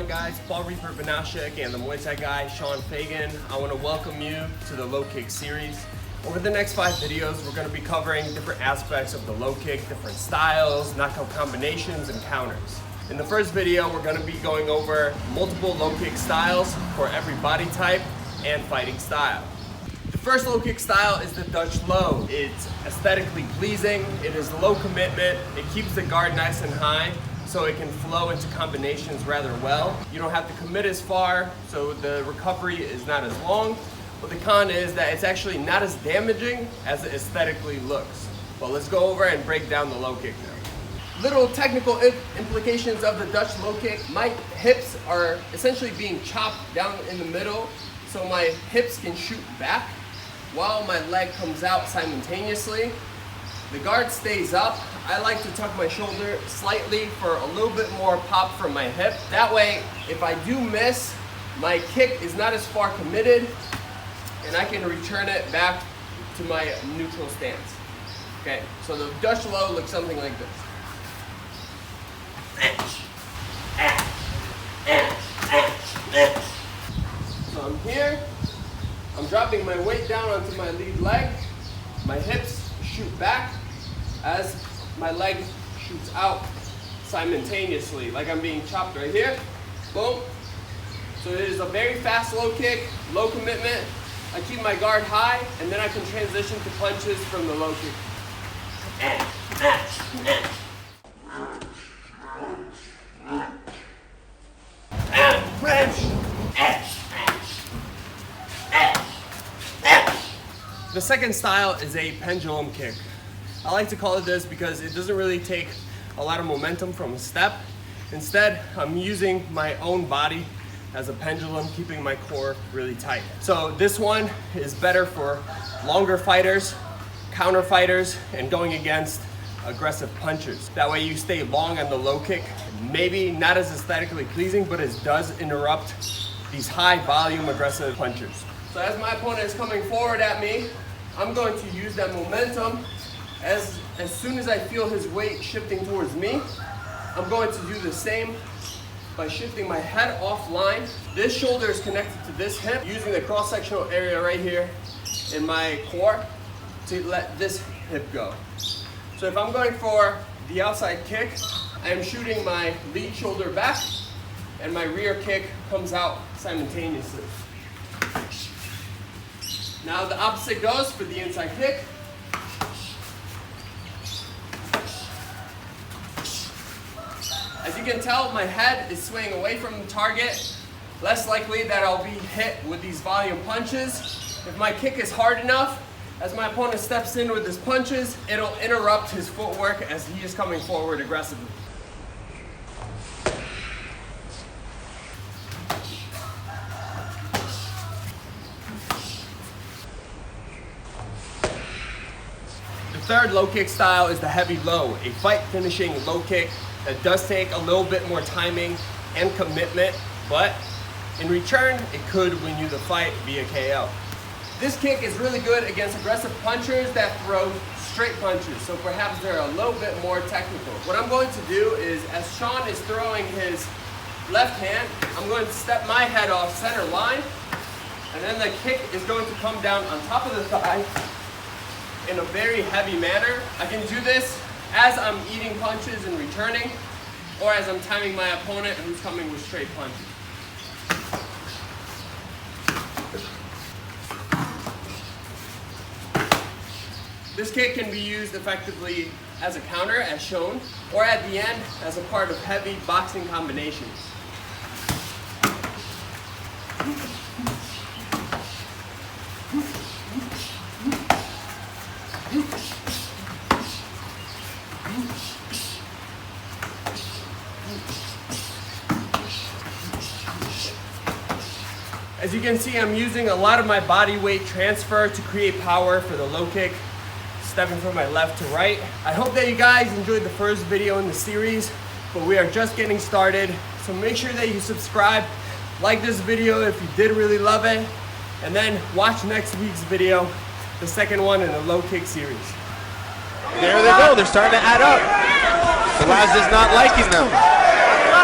guys? Paul Reaper Banasiak and the Muay Thai guy, Fagan. I want to welcome you to the low kick series. Over the next 5 videos, we're going to be covering different aspects of the low kick, different styles, knockout combinations, and counters. In the first video, we're going to be going over multiple low kick styles for every body type and fighting style. The first low kick style is the Dutch low. It's aesthetically pleasing, it is low commitment, it keeps the guard nice and high, so it can flow into combinations rather well. You don't have to commit as far, so the recovery is not as long. But the con is that it's actually not as damaging as it aesthetically looks. Well, let's go over and break down the low kick now. Little technical implications of the Dutch low kick. My hips are essentially being chopped down in the middle, so my hips can shoot back while my leg comes out simultaneously. The guard stays up. I like to tuck my shoulder slightly for a little bit more pop from my hip. That way, if I do miss, my kick is not as far committed and I can return it back to my neutral stance. Okay, so the Dutch low looks something like this. So I'm here, I'm dropping my weight down onto my lead leg, my hips shoot back as my leg shoots out simultaneously, like I'm being chopped right here. Boom. So it is a very fast low kick, low commitment. I keep my guard high, and then I can transition to punches from the low kick. The second style is a pendulum kick. I like to call it this because it doesn't really take a lot of momentum from a step. Instead, I'm using my own body as a pendulum, keeping my core really tight. So this one is better for longer fighters, counter fighters, and going against aggressive punchers. That way you stay long on the low kick. Maybe not as aesthetically pleasing, but it does interrupt these high volume aggressive punchers. So as my opponent is coming forward at me, I'm going to use that momentum. As soon as I feel his weight shifting towards me, I'm going to do the same by shifting my head offline. This shoulder is connected to this hip, using the cross-sectional area right here in my core to let this hip go. So if I'm going for the outside kick, I am shooting my lead shoulder back and my rear kick comes out simultaneously. Now the opposite goes for the inside kick. As you can tell, my head is swaying away from the target. Less likely that I'll be hit with these volume punches. If my kick is hard enough, as my opponent steps in with his punches, it'll interrupt his footwork as he is coming forward aggressively. The third low kick style is the heavy low, a fight finishing low kick that does take a little bit more timing and commitment, but in return, it could win you the fight via KO. This kick is really good against aggressive punchers that throw straight punches, so perhaps they're a little bit more technical. What I'm going to do is, as Sean is throwing his left hand, I'm going to step my head off center line, and then the kick is going to come down on top of the thigh in a very heavy manner. I can do this as I'm eating punches and returning, or as I'm timing my opponent who's coming with straight punches. This kick can be used effectively as a counter, as shown, or at the end as a part of heavy boxing combinations. As you can see, I'm using a lot of my body weight transfer to create power for the low kick, stepping from my left to right. I hope that you guys enjoyed the first video in the series, but we are just getting started. So make sure that you subscribe, like this video if you did really love it, and then watch next week's video, the second one in the low kick series. There they go, they're starting to add up. Blaow is not liking them.